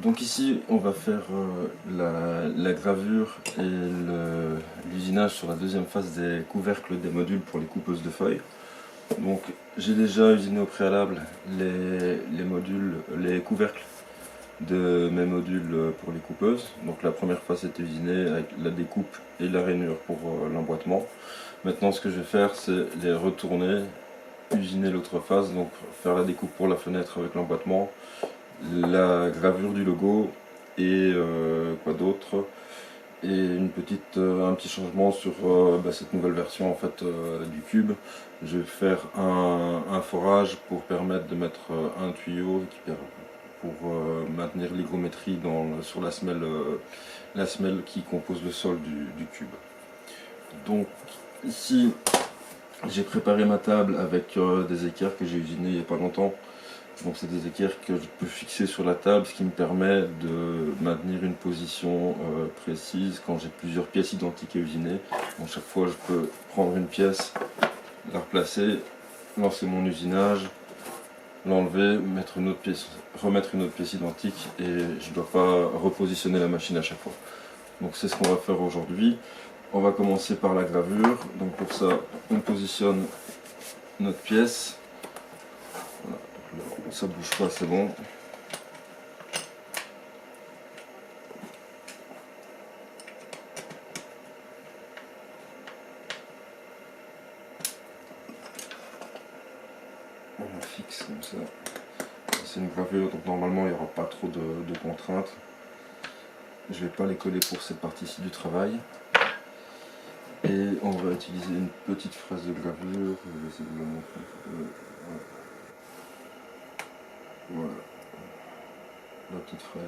Donc ici on va faire la gravure et l'usinage sur la deuxième phase des couvercles des modules pour les coupeuses de feuilles. Donc j'ai déjà usiné au préalable les couvercles de mes modules pour les coupeuses. Donc la première phase était usinée avec la découpe et la rainure pour l'emboîtement. Maintenant ce que je vais faire, c'est les retourner, usiner l'autre phase, donc faire la découpe pour la fenêtre avec l'emboîtement, la gravure du logo et quoi d'autre, et un petit changement sur cette nouvelle version en fait du cube. Je vais faire un forage pour permettre de mettre un tuyau pour maintenir l'hygrométrie sur la semelle qui compose le sol du cube. Donc ici j'ai préparé ma table avec des équerres que j'ai usinées il n'y a pas longtemps. Donc c'est des équerres que je peux fixer sur la table, ce qui me permet de maintenir une position précise quand j'ai plusieurs pièces identiques à usiner. Donc chaque fois je peux prendre une pièce, la replacer, lancer mon usinage, l'enlever, remettre une autre pièce identique, et je ne dois pas repositionner la machine à chaque fois. Donc c'est ce qu'on va faire aujourd'hui. On va commencer par la gravure. Donc pour ça on positionne notre pièce. Voilà. Ça bouge pas, c'est bon. On la fixe comme ça. C'est une gravure, donc normalement il n'y aura pas trop de contraintes. Je vais pas les coller pour cette partie-ci du travail. Et on va utiliser une petite fraise de gravure. Je vais essayer de vous la montrer. Voilà. La petite fraise.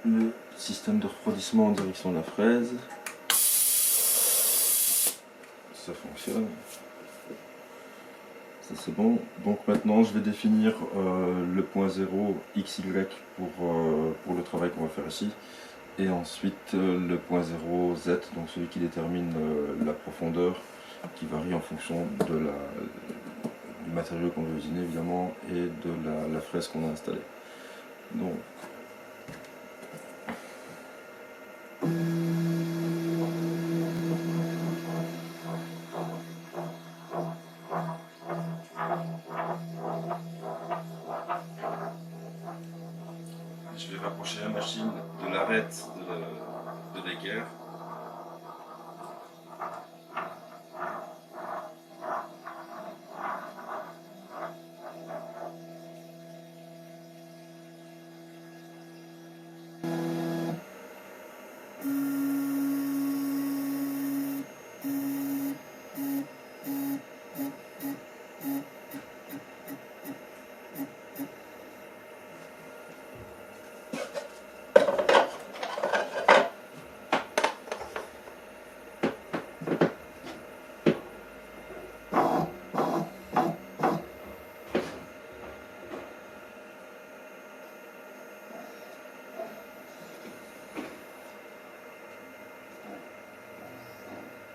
Le système de refroidissement en direction de la fraise, ça fonctionne, ça c'est bon. Donc maintenant je vais définir le point 0 XY pour le travail qu'on va faire ici, et ensuite le point 0 Z, donc celui qui détermine la profondeur, qui varie en fonction du matériau qu'on veut usiner évidemment et de la fraise qu'on a installée. Donc je vais rapprocher la machine de l'arête de l'équerre.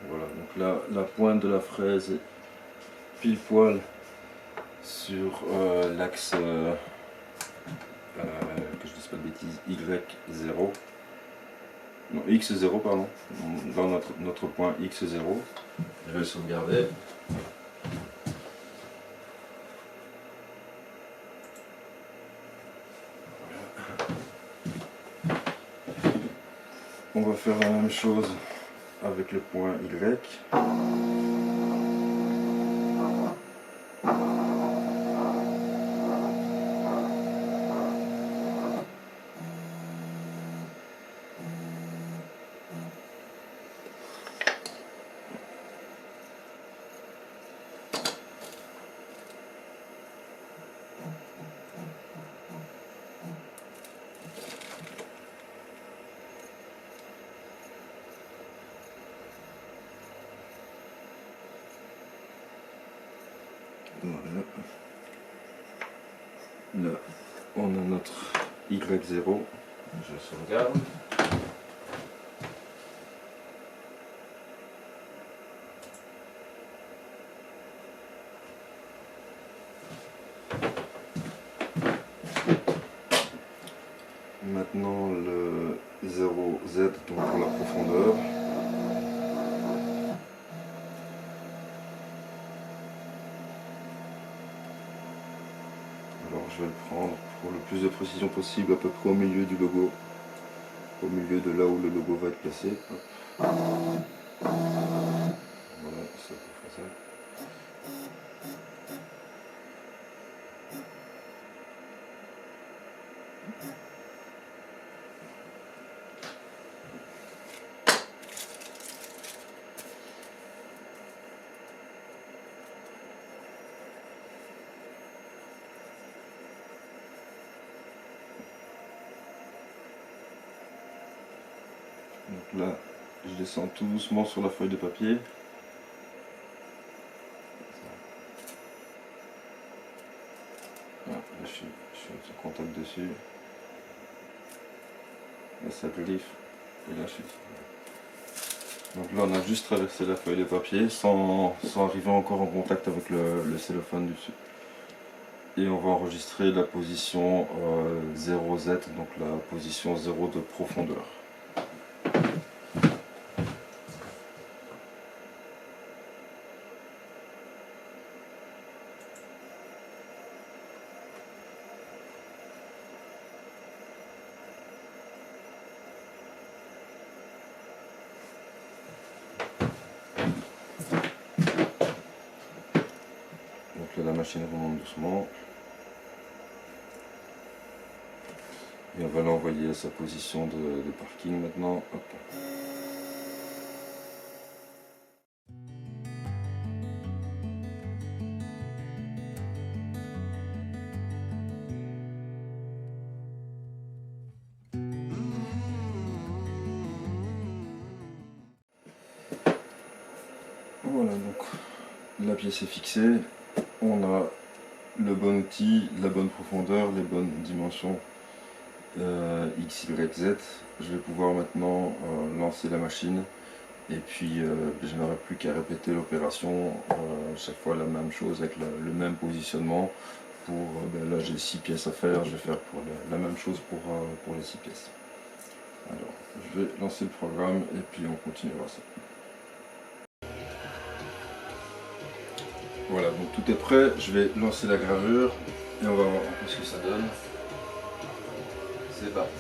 Voilà, donc là, la pointe de la fraise est pile poil sur l'axe, que je ne dise pas de bêtises, Y0, non, X0, pardon, dans notre point X0. Je vais le sauvegarder. On va faire la même chose avec le point Y. Voilà. Là, on a notre Y0. Je sauvegarde. Maintenant le 0Z, donc pour la profondeur. Alors je vais le prendre pour le plus de précision possible, à peu près au milieu du logo, au milieu de là où le logo va être placé. Hop. Voilà, ça peut faire ça. Donc là, je descends tout doucement sur la feuille de papier. Voilà, là, je suis en contact dessus. Là, ça gliffe. Et là, je suis... Donc là, on a juste traversé la feuille de papier sans arriver encore en contact avec le cellophane dessus. Et on va enregistrer la position 0Z, donc la position 0 de profondeur. Donc là, la machine remonte doucement. Et on va l'envoyer à sa position de parking maintenant. Hop. Voilà, donc la pièce est fixée. On a le bon outil, la bonne profondeur, les bonnes dimensions X, Y, Z. Je vais pouvoir maintenant lancer la machine et puis je n'aurai plus qu'à répéter l'opération chaque fois la même chose avec le même positionnement. Pour là j'ai 6 pièces à faire, je vais faire pour la même chose pour les 6 pièces. Alors je vais lancer le programme et puis on continuera ça. Voilà, donc tout est prêt, je vais lancer la gravure et on va voir un peu ce que ça donne. C'est parti.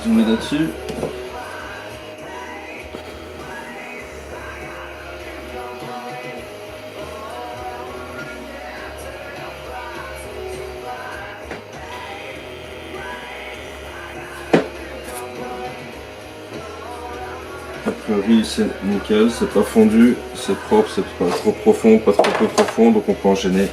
Je mets là-dessus. a priori c'est nickel, c'est pas fondu, c'est propre, c'est pas trop profond, pas trop peu profond, donc on peut enchaîner